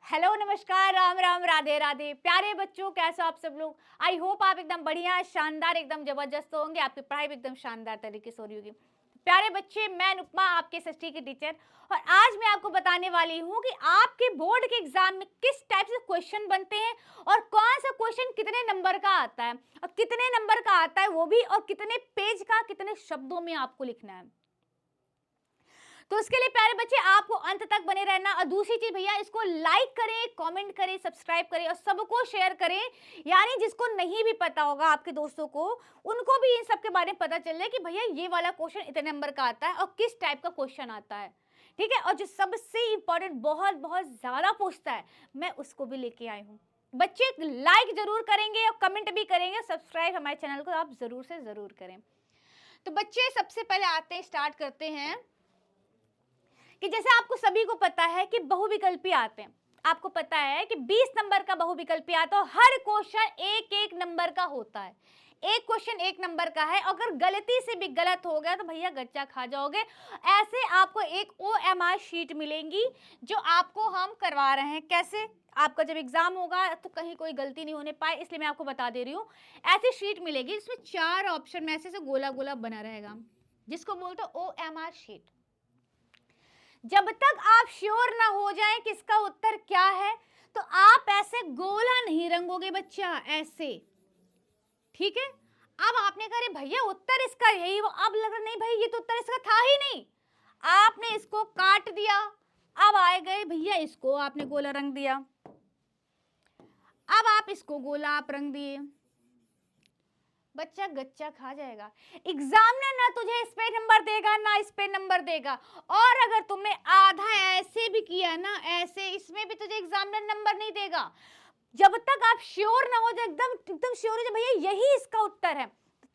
Hello, नमस्कार, राम राम, राधे राधे। प्यारे बच्चों, कैसे हो आप सब लोग। आई होप आप एकदम बढ़िया, शानदार, एकदम जबरदस्त होंगे। आपकी पढ़ाई भी एकदम शानदार तरीके से हो रही होगी। प्यारे बच्चे, मैं अनुपमा, आपके षष्ठी की टीचर, और आज मैं आपको बताने वाली हूँ कि आपके बोर्ड के एग्जाम में किस टाइप से क्वेश्चन बनते हैं और कौन सा क्वेश्चन कितने नंबर का आता है, और कितने नंबर का आता है वो भी, और कितने पेज का, कितने शब्दों में आपको लिखना है। तो उसके लिए प्यारे बच्चे आपको अंत तक बने रहना। और दूसरी चीज भैया, इसको लाइक करें, कमेंट करें, सब्सक्राइब करें और सबको शेयर करें। यानी जिसको नहीं भी पता होगा आपके दोस्तों को, उनको भी इन सब के बारे में पता चल जाए कि भैया ये वाला क्वेश्चन इतने नंबर का आता है और किस टाइप का क्वेश्चन आता है। ठीक है, और जो सबसे इंपॉर्टेंट, बहुत बहुत ज्यादा पूछता है, मैं उसको भी लेके आई हूँ। बच्चे लाइक जरूर करेंगे और कमेंट भी करेंगे, सब्सक्राइब हमारे चैनल को आप जरूर से जरूर करें। तो बच्चे सबसे पहले आते हैं, स्टार्ट करते हैं कि जैसे आपको सभी को पता है कि बहुविकल्पी आते हैं। आपको पता है कि 20 नंबर का बहुविकल्पी आता है और हर क्वेश्चन एक एक नंबर का होता है। एक क्वेश्चन एक नंबर का है, अगर गलती से भी गलत हो गया तो भैया गच्चा खा जाओगे। ऐसे आपको एक OMR शीट मिलेंगी जो आपको हम करवा रहे हैं। कैसे? आपका जब एग्जाम होगा तो कहीं कोई गलती नहीं होने पाए, इसलिए मैं आपको बता दे रही हूँ। ऐसी शीट मिलेगी जिसमें 4 ऑप्शन में ऐसे से गोला गोला बना रहेगा, जिसको बोलते हैं OMR शीट। जब तक आप श्योर ना हो जाएं कि इसका उत्तर क्या है, तो आप ऐसे गोला नहीं रंगोगे बच्चा, ऐसे। ठीक है, अब आपने कहा भैया उत्तर इसका यही, वो अब लग रहा नहीं भाई ये तो उत्तर इसका था ही नहीं। आपने इसको काट दिया, अब आए गए भैया इसको आपने गोला रंग दिया, अब आप इसको गोला आप रंग दिए, बच्चा गच्चा खा जाएगा। एग्जामिनर ना तुझे इस पे नंबर देगा ना इस पे नंबर देगा, और अगर तुमने आधा ऐसे भी किया ना, ऐसे, इसमें भी तुझे एग्जामिनर नंबर नहीं देगा। जब तक आप श्योर ना हो जाए, एकदम एकदम श्योर हो जाए भैया यही इसका उत्तर है,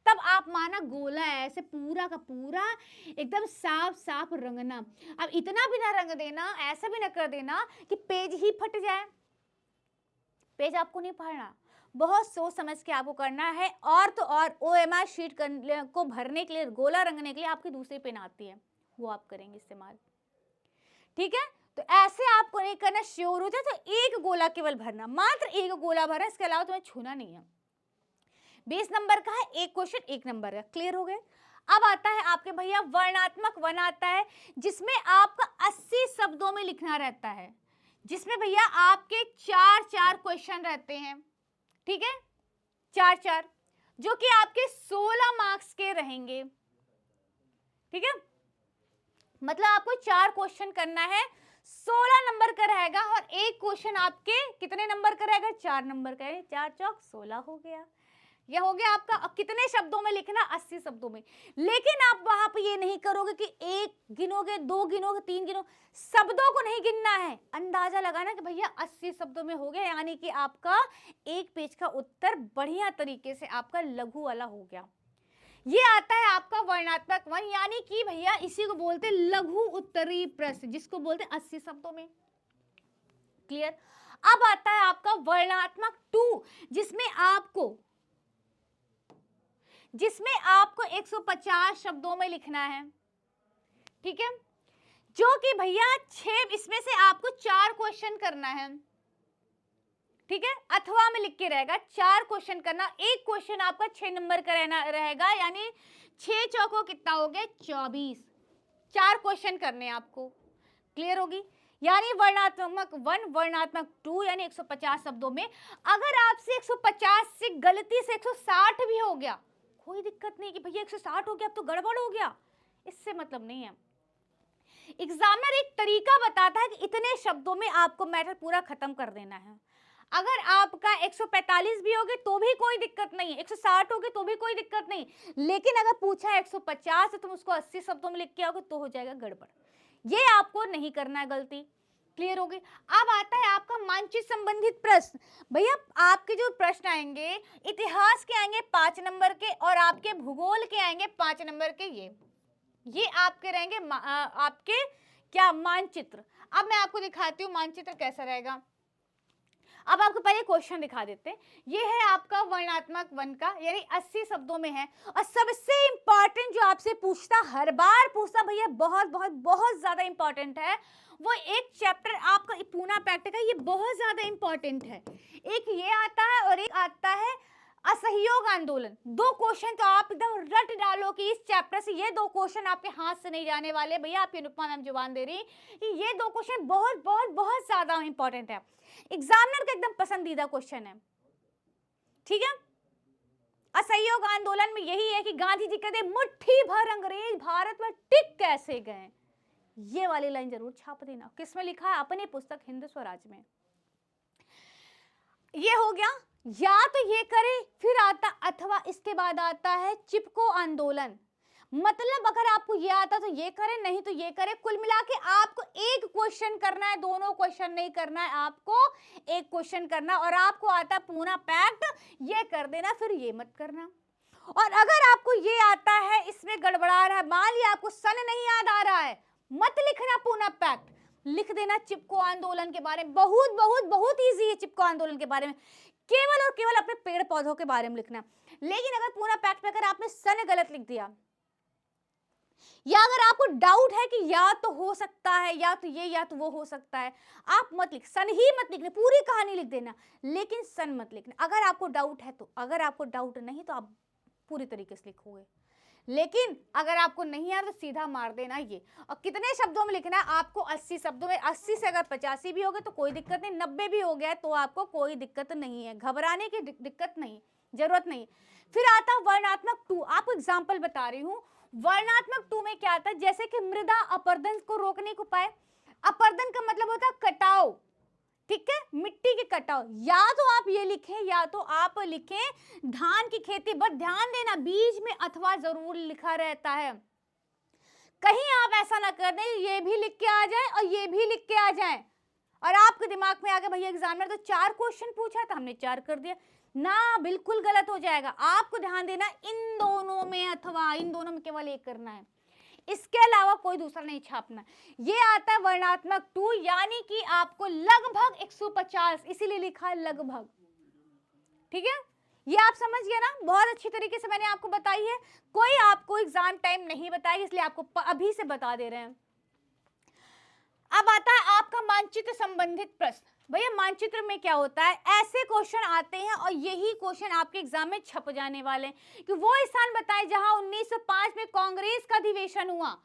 तब आप माना गोला ऐसे पूरा का पूरा एकदम साफ साफ रंगना। अब इतना भी ना रंग देना, ऐसा भी ना कर देना कि पेज ही फट जाए। पेज आपको नहीं पढ़ना, बहुत सोच समझ के आपको करना है। और तो और OMR शीट को भरने के लिए, गोला रंगने के लिए आपकी दूसरी पेन आती है, वो आप करेंगे इस्तेमाल। ठीक है, तो ऐसे आपको नहीं करना, श्योर हो जाए तो एक गोला केवल भरना, मात्र एक गोला भरा, इसके अलावा तुम्हें छूना नहीं है। 20 नंबर का है, एक क्वेश्चन एक नंबर का। क्लियर हो गए? अब आता है आपके भैया वर्णात्मक वन आता है, जिसमें आपका 80 शब्दों में लिखना रहता है, जिसमें भैया आपके 4-4 क्वेश्चन रहते हैं। ठीक है, 4-4, जो कि आपके 16 मार्क्स के रहेंगे। ठीक है, मतलब आपको 4 क्वेश्चन करना है, 16 नंबर का रहेगा, और एक क्वेश्चन आपके कितने नंबर का रहेगा? 4 नंबर का है। 4 चौक 16 हो गया। यह हो गया आपका। अब कितने शब्दों में लिखना? 80 शब्दों में। लेकिन आप वहां पे ये नहीं करोगे कि एक गिनोगे, दो गिनोगे, तीन गिनो, शब्दों को नहीं गिनना है, अंदाजा लगाना कि भैया 80 शब्दों में हो गया, यानी कि आपका एक पेज का उत्तर बढ़िया तरीके से आपका लघु वाला हो गया। ये आता है आपका वर्णात्मक वन, यानी कि भैया इसी को बोलते हैं लघु उत्तरीय प्रश्न, जिसको बोलते हैं 80 शब्दों में। क्लियर? अब आता है आपका वर्णात्मक 2, जिसमें आपको 150 शब्दों में लिखना है। ठीक है, जो कि भैया 6, इसमें से आपको 4 क्वेश्चन करना है। ठीक है, अथवा में लिख के रहेगा 4 क्वेश्चन करना, एक क्वेश्चन आपका 6 नंबर का रहना रहेगा, यानी 6 चौको कितना हो गया? 24। 4 क्वेश्चन करने हैं आपको। क्लियर होगी? यानी वर्णात्मक 1, वर्णात्मक 2, यानी 150 शब्दों में। अगर आपसे 150 से गलती से 160 भी हो गया, कोई दिक्कत नहीं कि भैया 160 हो गया अब तो गड़बड़ हो गया, इससे मतलब नहीं है। एग्जामिनर एक तरीका बताता है कि इतने शब्दों में आपको मैटर पूरा खत्म कर देना है। अगर आपका 145 भी होगे तो भी कोई दिक्कत नहीं, 160 होगे तो भी कोई दिक्कत नहीं, लेकिन अगर पूछा है 150 है, तुम उसको 80 शब्दों में लिख के आओगे तो हो जाएगा गड़बड़। ये आपको नहीं करना है गलती। क्लियर होगी? अब आता है आपका मानचित्र संबंधित प्रश्न। भैया आपके जो प्रश्न आएंगे, इतिहास के आएंगे 5 नंबर के, और आपके भूगोल के आएंगे 5 नंबर के। ये आपके रहेंगे आपके क्या? मानचित्र। अब मैं आपको दिखाती हूँ मानचित्र कैसा रहेगा। अब आपको पहले क्वेश्चन दिखा देते हैं। ये है आपका वर्णात्मक वन का, यानी 80 शब्दों में है। और सबसे इंपॉर्टेंट जो आपसे पूछता, हर बार पूछता भैया, बहुत बहुत बहुत ज्यादा इंपॉर्टेंट है, वो एक चैप्टर आपका पूना पैक्ट का, ये बहुत ज्यादा इंपॉर्टेंट है। एक ये आता है और एक आता है असहयोग आंदोलन। दो क्वेश्चन तो आप एकदम रट डालो कि इस चैप्टर से ये दो क्वेश्चन आपके हाथ से नहीं जाने वाले भैया। आपकी अनुपमा मैम जुबान दे रही कि ये दो क्वेश्चन बहुत बहुत बहुत ज्यादा इंपॉर्टेंट है, एग्जामिनर का एकदम पसंदीदा क्वेश्चन है, ठीक है। असहयोग आंदोलन में यही है कि गांधी जी कहते मुट्ठी भर अंग्रेज भारत में टिक कैसे गए। ये वाली लाइन जरूर छाप देना। किसमें लिखा है? अपनी पुस्तक हिंद स्वराज में। ये हो गया, या तो ये करे, फिर आता अथवा इसके बाद आता है चिपको आंदोलन। मतलब अगर आपको ये आता तो ये करे, नहीं तो ये करे। कुल मिला के आपको एक क्वेश्चन करना है, दोनों क्वेश्चन नहीं करना है, आपको एक क्वेश्चन करना। और आपको आता पूना पैक्ट, ये कर देना, फिर ये मत करना। और अगर आपको ये आता है, इसमें गड़बड़ा रहा है, मान लिया आपको सन नहीं याद आ रहा है, मत लिखना पूना पैक्ट, लिख देना चिपको आंदोलन के बारे में। बहुत बहुत बहुत ईजी है चिपको आंदोलन के बारे में, केवल और केवल अपने पेड़ पौधों के बारे में लिखना। लेकिन अगर पूना पैक्ट में अगर आपने सन गलत लिख दिया, या अगर आपको डाउट है कि या तो हो सकता है, या तो ये या तो वो हो सकता है, आप मत लिख, सन ही मत लिखना, पूरी कहानी लिख देना, लेकिन सन मत लिखना। अगर आपको डाउट है तो, अगर आपको डाउट नहीं तो आप पूरी तरीके से लिखोगे। लेकिन अगर आपको नहीं आ तो सीधा मार देना ये। और कितने शब्दों में लिखना है आपको? 80 शब्दों में। 80 से अगर 85 भी हो गए तो कोई दिक्कत नहीं, 90 भी हो गया तो आपको कोई दिक्कत नहीं है, घबराने की दिक्कत नहीं, जरूरत नहीं। फिर आता वर्णात्मक 2। आपको एग्जाम्पल बता रही हूँ। वर्णात्मक 2 में क्या आता है? जैसे कि मृदा अपरदन को रोकने को उपाय। अपरदन का मतलब होता है कटाव, ठीक है, मिट्टी के कटाव। या तो आप ये लिखें, या तो आप लिखें धान की खेती। बट ध्यान देना, बीच में अथवा जरूर लिखा रहता है, कहीं आप ऐसा ना कर दें ये भी लिख के आ जाए और ये भी लिख के आ जाए और आपके दिमाग में आ गया भैया एग्जामिनर तो 4 क्वेश्चन पूछा था, हमने 4 कर दिया ना, बिल्कुल गलत हो जाएगा। आपको ध्यान देना इन दोनों में, अथवा इन दोनों में केवल एक करना है, इसके अलावा कोई दूसरा नहीं छापना। ये आता है वर्णात्मक 2, यानी कि आपको लगभग 150, इसीलिए लिखा है लगभग, ठीक है। ये आप समझ गए ना, बहुत अच्छी तरीके से मैंने आपको बताई है। कोई आपको एग्जाम टाइम नहीं बताएगा, इसलिए आपको अभी से बता दे रहे हैं। अब आता है आपका मानचित्र संबंधित प्रश्न। भैया मानचित्र में क्या होता है? ऐसे क्वेश्चन आते हैं और यही क्वेश्चन आपके एग्जाम में छप जाने वाले हैं कि वो स्थान बताएं जहां 1905 में कांग्रेस का अधिवेशन हुआ।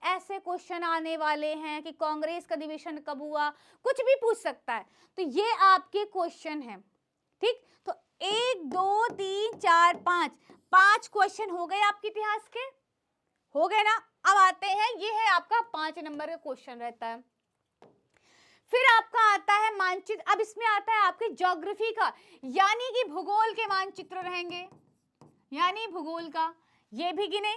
ऐसे क्वेश्चन आने वाले हैं कि कांग्रेस का अधिवेशन कब हुआ, कुछ भी पूछ सकता है। तो ये आपके क्वेश्चन है, ठीक। तो 1 2 3 4 5 क्वेश्चन हो गए आपके इतिहास के, हो गए ना। अब आते हैं, ये है आपका 5 नंबर का क्वेश्चन रहता है। फिर आपका आता है मानचित्र। अब इसमें आता है आपके ज्योग्राफी का, यानी कि भूगोल के मानचित्र रहेंगे, यानी भूगोल का। ये भी गिने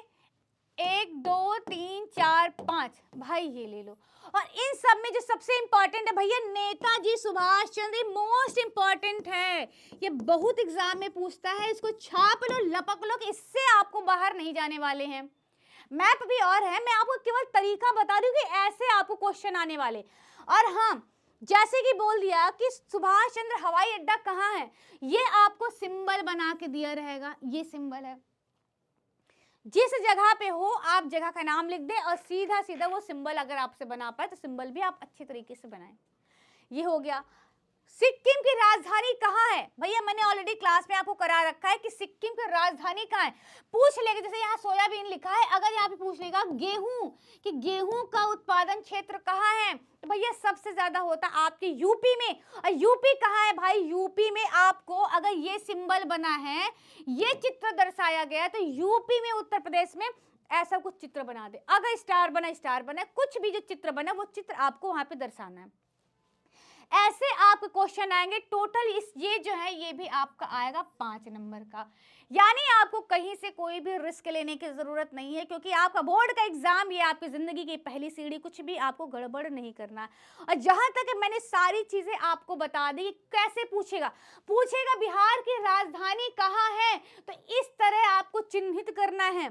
1 2 3 4 5, भाई ये ले लो। और इन सब में जो सबसे इंपॉर्टेंट है भैया, नेताजी सुभाष चंद्र, मोस्ट इंपॉर्टेंट है, ये बहुत एग्जाम में पूछता है। इसको छाप लो, लपक लो, कि इससे आपको बाहर नहीं जाने वाले हैं। मैप भी और है, मैं आपको केवल तरीका बता दूं कि ऐसे आपको क्वेश्चन आने वाले। और हाँ, जैसे कि बोल दिया कि सुभाष चंद्र हवाई अड्डा कहाँ है, ये आपको सिंबल बना के दिया रहेगा, ये सिंबल है। जिस जगह पे हो आप जगह का नाम लिख दें और सीधा सीधा वो सिंबल अगर आपसे बना पाए तो सिंबल भी आप अच्छे तरीके से बनाएं। ये हो गया। सिक्किम की राजधानी कहाँ है? भैया मैंने ऑलरेडी क्लास में आपको करा रखा है कि सिक्किम की राजधानी कहाँ है। पूछ लेगा, जैसे यहाँ सोयाबीन लिखा है, अगर यहाँ पे पूछ लेगा गेहूं, कि गेहूं का उत्पादन क्षेत्र कहाँ है, तो भैया सबसे ज्यादा होता है आपके यूपी में। और यूपी कहाँ है भाई? यूपी में आपको अगर ये सिंबल बना है, ये चित्र दर्शाया गया, तो यूपी में, उत्तर प्रदेश में ऐसा कुछ चित्र बना दे। अगर स्टार बना, कुछ भी जो चित्र बना वो चित्र आपको वहां पे दर्शाना है। ऐसे आपके क्वेश्चन आएंगे टोटल। इस ये जो है ये भी आपका आएगा 5 नंबर का, यानी आपको कहीं से कोई भी रिस्क लेने की जरूरत नहीं है, क्योंकि आपका बोर्ड का एग्जाम, ये आपकी जिंदगी की पहली सीढ़ी, कुछ भी आपको गड़बड़ नहीं करना। और जहां तक मैंने सारी चीजें आपको बता दी कैसे पूछेगा बिहार की राजधानी कहाँ है, तो इस तरह आपको चिन्हित करना है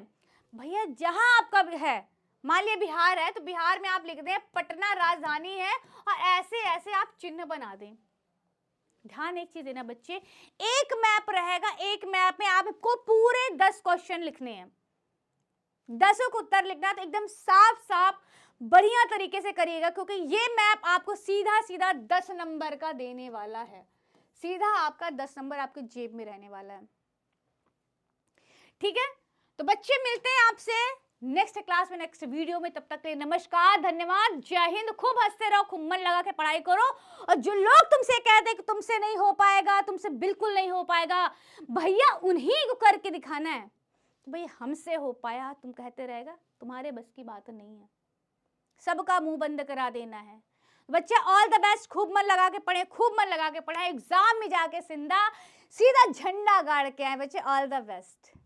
भैया। जहां आपका है, मान लिया बिहार है, तो बिहार में आप लिख दें पटना राजधानी है, और ऐसे ऐसे आप चिन्ह बना दें, ध्यान एक चीज देना बच्चे, एक मैप रहेगा, एक मैप में आपको पूरे 10 क्वेश्चन लिखने हैं, 10 को उत्तर लिखना है, तो एकदम साफ साफ बढ़िया तरीके से करिएगा, क्योंकि ये मैप आपको सीधा सीधा 10 नंबर का देने वाला है, सीधा आपका 10 नंबर आपके जेब में रहने वाला है। ठीक है, तो बच्चे मिलते हैं आपसे नेक्स्ट क्लास में, नेक्स्ट वीडियो में। तब तक के लिए नमस्कार, धन्यवाद, जय हिंद। खूब हंसते रहो, खूब मन लगा के पढ़ाई करो। और जो लोग तुमसे कहते हैं कि तुमसे नहीं हो पाएगा, तुमसे बिल्कुल नहीं हो पाएगा, भैया उन्हीं को करके दिखाना है। तो भाई हमसे हो पाया, तुम कहते रहेगा, तुम्हारे बस की बात नहीं है, सबका मुंह बंद करा देना है। बच्चे ऑल द बेस्ट, खूब मन लगा के पढ़े, खूब मन लगा के पढ़ाए, एग्जाम में जाके सीधा झंडा गाड़ के आए बच्चे। All the best.